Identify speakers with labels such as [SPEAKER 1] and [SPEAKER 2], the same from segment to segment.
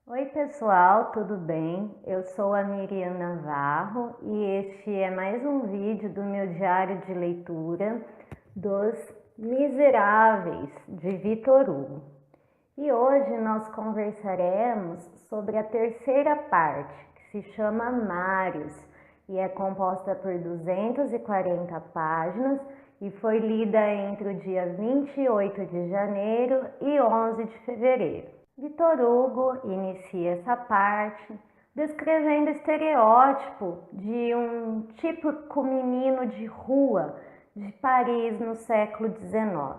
[SPEAKER 1] Oi pessoal, tudo bem? Eu sou a Miriam Navarro e este é mais um vídeo do meu diário de leitura dos Miseráveis, de Victor Hugo. E hoje nós conversaremos sobre a terceira parte, que se chama Mários, e é composta por 240 páginas e foi lida entre o dia 28 de janeiro e 11 de fevereiro. Victor Hugo inicia essa parte descrevendo o estereótipo de um típico menino de rua de Paris no século XIX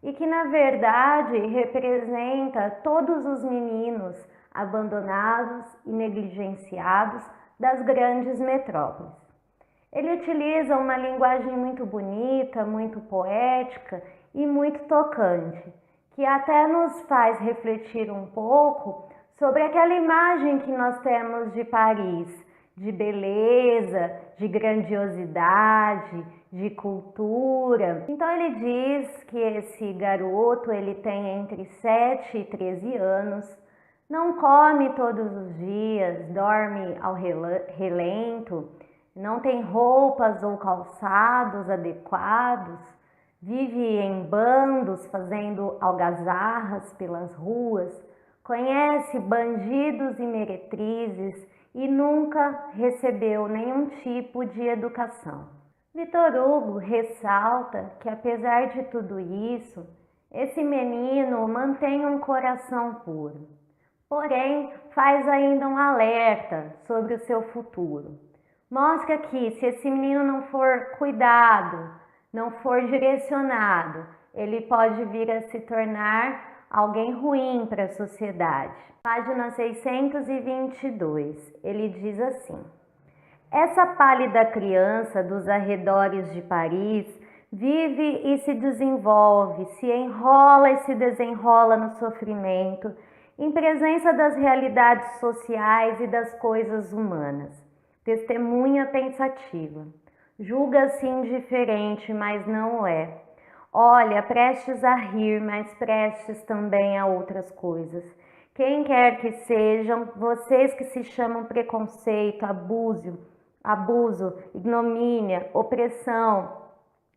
[SPEAKER 1] e que na verdade representa todos os meninos abandonados e negligenciados das grandes metrópoles. Ele utiliza uma linguagem muito bonita, muito poética e muito tocante, que até nos faz refletir um pouco sobre aquela imagem que nós temos de Paris, de beleza, de grandiosidade, de cultura. Então ele diz que esse garoto, ele tem entre 7 e 13 anos, não come todos os dias, dorme ao relento, não tem roupas ou calçados adequados, vive em bandos fazendo algazarras pelas ruas, conhece bandidos e meretrizes e nunca recebeu nenhum tipo de educação. Victor Hugo ressalta que, apesar de tudo isso, esse menino mantém um coração puro, porém faz ainda um alerta sobre o seu futuro. Mostra que se esse menino não for cuidado, não for direcionado, ele pode vir a se tornar alguém ruim para a sociedade. Página 622, ele diz assim: essa pálida criança dos arredores de Paris vive e se desenvolve, se enrola e se desenrola no sofrimento, em presença das realidades sociais e das coisas humanas. Testemunha pensativa. Julga-se indiferente, mas não é. Olha, prestes a rir, mas prestes também a outras coisas. Quem quer que sejam, vocês que se chamam preconceito, abuso, ignomínia, opressão,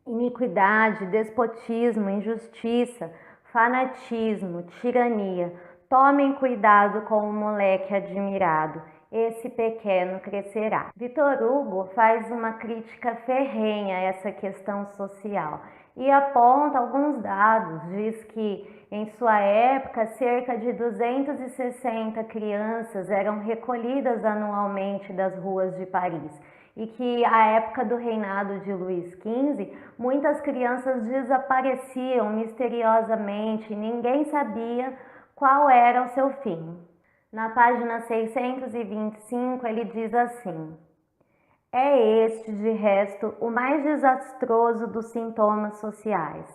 [SPEAKER 1] iniquidade, despotismo, injustiça, fanatismo, tirania, tomem cuidado com o moleque admirado. Esse pequeno crescerá. Victor Hugo faz uma crítica ferrenha a essa questão social e aponta alguns dados. Diz que em sua época cerca de 260 crianças eram recolhidas anualmente das ruas de Paris e que à época do reinado de Luís XV muitas crianças desapareciam misteriosamente e ninguém sabia qual era o seu fim. Na página 625 ele diz assim: é este, de resto, o mais desastroso dos sintomas sociais.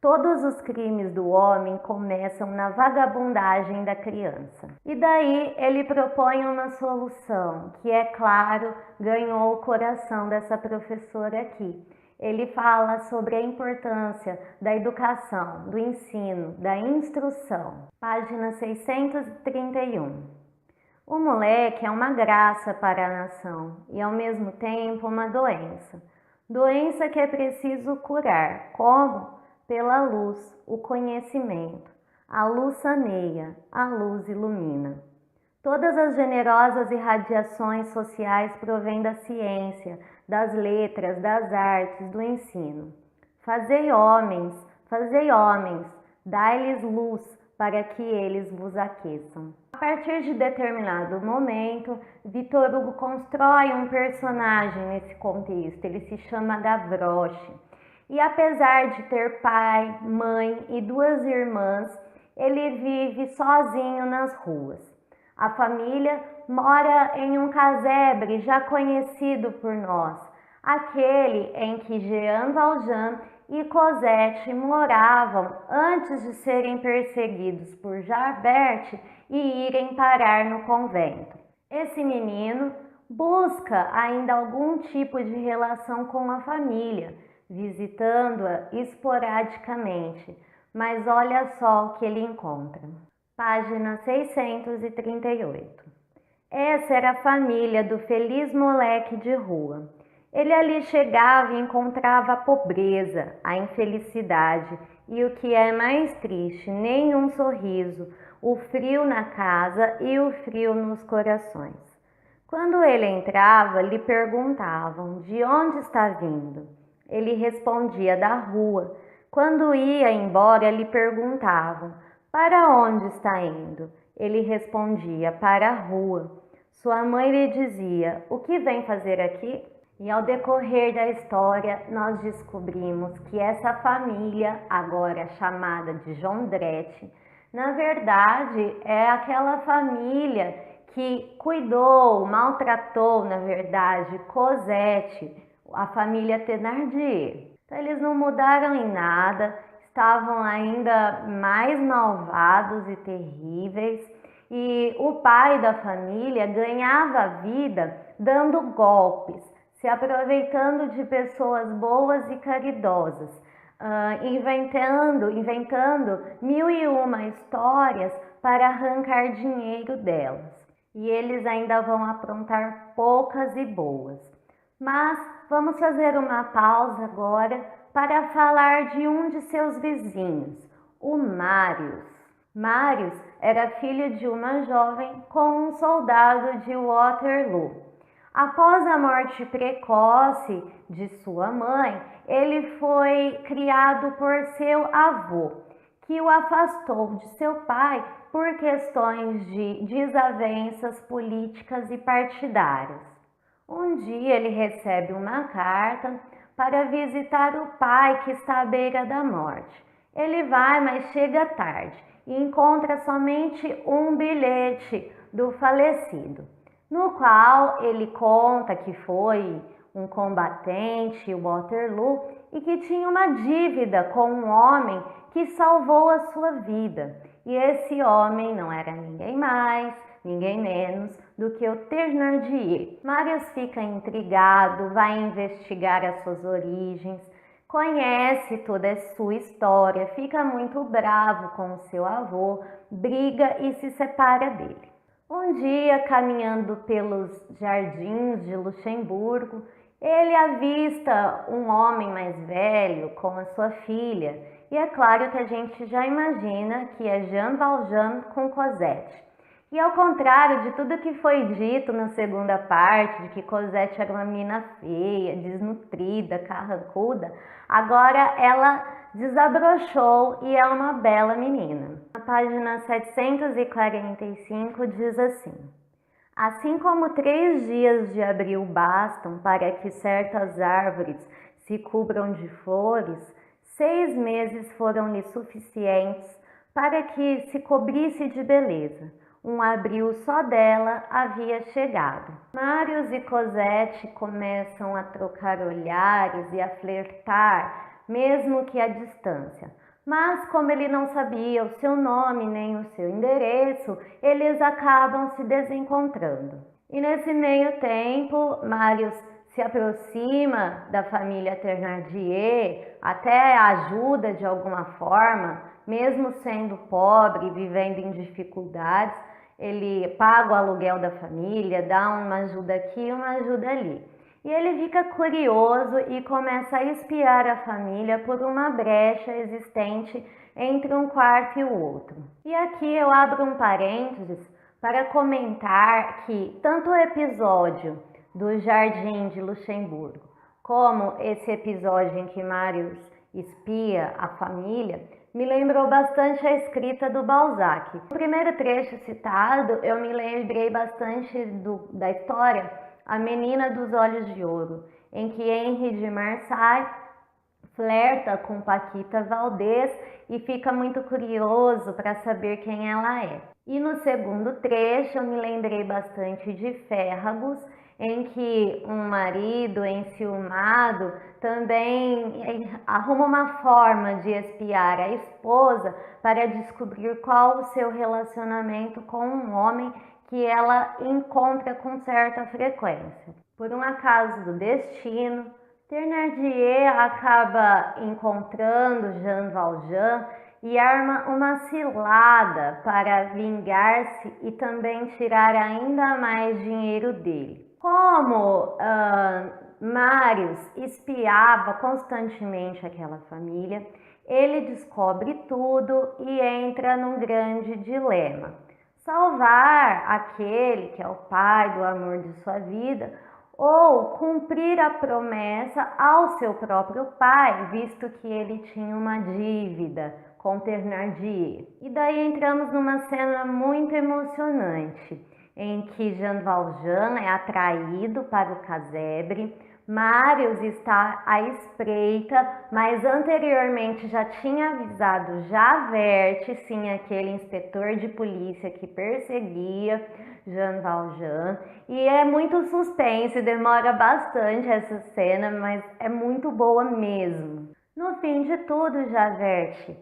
[SPEAKER 1] Todos os crimes do homem começam na vagabundagem da criança. E daí ele propõe uma solução, que é claro, ganhou o coração dessa professora aqui. Ele fala sobre a importância da educação, do ensino, da instrução. Página 631. O moleque é uma graça para a nação e, ao mesmo tempo, uma doença. Doença que é preciso curar. Como? Pela luz, o conhecimento. A luz saneia, a luz ilumina. Todas as generosas irradiações sociais provêm da ciência, das letras, das artes, do ensino. Fazei homens, dai-lhes luz para que eles vos aqueçam. A partir de determinado momento, Victor Hugo constrói um personagem nesse contexto. Ele se chama Gavroche. E apesar de ter pai, mãe e 2 irmãs, ele vive sozinho nas ruas. A família mora em um casebre já conhecido por nós, aquele em que Jean Valjean e Cosette moravam antes de serem perseguidos por Javert e irem parar no convento. Esse menino busca ainda algum tipo de relação com a família, visitando-a esporadicamente, mas olha só o que ele encontra. Página 638. Essa era a família do feliz moleque de rua. Ele ali chegava e encontrava a pobreza, a infelicidade e, o que é mais triste, nenhum sorriso, o frio na casa e o frio nos corações. Quando ele entrava, lhe perguntavam de onde está vindo. Ele respondia da rua. Quando ia embora, lhe perguntavam: para onde está indo? Ele respondia: para a rua. Sua mãe lhe dizia: o que vem fazer aqui? E ao decorrer da história, nós descobrimos que essa família, agora chamada de Jondrette, na verdade é aquela família que cuidou, maltratou, na verdade, Cosette, a família Thénardier. Então eles não mudaram em nada, estavam ainda mais malvados e terríveis, e o pai da família ganhava vida dando golpes, se aproveitando de pessoas boas e caridosas, inventando 1001 histórias para arrancar dinheiro delas. E eles ainda vão aprontar poucas e boas. Mas vamos fazer uma pausa agora para falar de um de seus vizinhos, o Marius. Marius era filho de uma jovem com um soldado de Waterloo. Após a morte precoce de sua mãe, ele foi criado por seu avô, que o afastou de seu pai por questões de desavenças políticas e partidárias. Um dia ele recebe uma carta para visitar o pai que está à beira da morte. Ele vai, mas chega tarde e encontra somente um bilhete do falecido, no qual ele conta que foi um combatente, Waterloo, e que tinha uma dívida com um homem que salvou a sua vida. E esse homem não era ninguém mais, ninguém menos do que o Thénardier. Marius fica intrigado, vai investigar as suas origens, conhece toda a sua história, fica muito bravo com o seu avô, briga e se separa dele. Um dia, caminhando pelos jardins de Luxemburgo, ele avista um homem mais velho com a sua filha, e é claro que a gente já imagina que é Jean Valjean com Cosette. E ao contrário de tudo que foi dito na segunda parte, de que Cosette era uma menina feia, desnutrida, carrancuda, agora ela desabrochou e é uma bela menina. Na página 745 diz assim: assim como 3 dias de abril bastam para que certas árvores se cubram de flores, 6 meses foram-lhe suficientes para que se cobrisse de beleza. Um abril só dela havia chegado. Marius e Cosette começam a trocar olhares e a flertar, mesmo que à distância. Mas como ele não sabia o seu nome nem o seu endereço, eles acabam se desencontrando. E nesse meio tempo, Marius se aproxima da família Thénardier, até ajuda de alguma forma, mesmo sendo pobre, vivendo em dificuldades. Ele paga o aluguel da família, dá uma ajuda aqui, uma ajuda ali. E ele fica curioso e começa a espiar a família por uma brecha existente entre um quarto e o outro. E aqui eu abro um parênteses para comentar que tanto o episódio do Jardim de Luxemburgo como esse episódio em que Marius espia a família me lembrou bastante a escrita do Balzac. No primeiro trecho citado, eu me lembrei bastante da história A Menina dos Olhos de Ouro, em que Henri de Marseille flerta com Paquita Valdés e fica muito curioso para saber quem ela é. E no segundo trecho, eu me lembrei bastante de Ferragus, em que um marido enciumado também arruma uma forma de espiar a esposa para descobrir qual o seu relacionamento com um homem que ela encontra com certa frequência. Por um acaso do destino, Thénardier acaba encontrando Jean Valjean e arma uma cilada para vingar-se e também tirar ainda mais dinheiro dele. Como Marius espiava constantemente aquela família, ele descobre tudo e entra num grande dilema: salvar aquele que é o pai do amor de sua vida ou cumprir a promessa ao seu próprio pai, visto que ele tinha uma dívida com Thénardier. E daí entramos numa cena muito emocionante, em que Jean Valjean é atraído para o casebre, Marius está à espreita, mas anteriormente já tinha avisado Javert, sim, aquele inspetor de polícia que perseguia Jean Valjean. E é muito suspense, demora bastante essa cena, mas é muito boa mesmo. No fim de tudo, Javert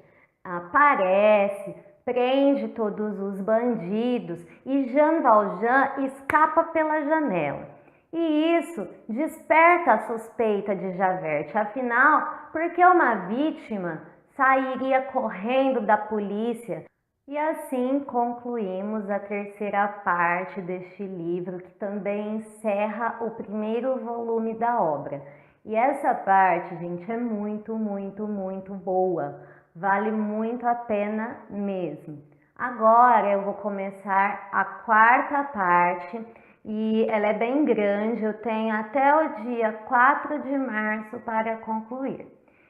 [SPEAKER 1] aparece, prende todos os bandidos e Jean Valjean escapa pela janela. E isso desperta a suspeita de Javert, afinal, porque uma vítima sairia correndo da polícia. E assim concluímos a terceira parte deste livro, que também encerra o primeiro volume da obra. E essa parte, gente, é muito, muito, muito boa. Vale muito a pena mesmo. Agora eu vou começar a quarta parte e ela é bem grande, eu tenho até o dia 4 de março para concluir.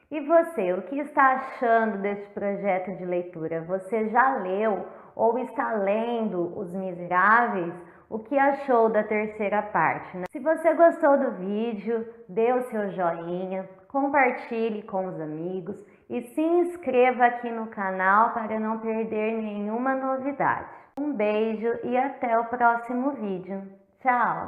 [SPEAKER 1] E você, o que está achando deste projeto de leitura? Você já leu ou está lendo Os Miseráveis? O que achou da terceira parte, né? Se você gostou do vídeo, dê o seu joinha, compartilhe com os amigos e se inscreva aqui no canal para não perder nenhuma novidade. Um beijo e até o próximo vídeo. Tchau!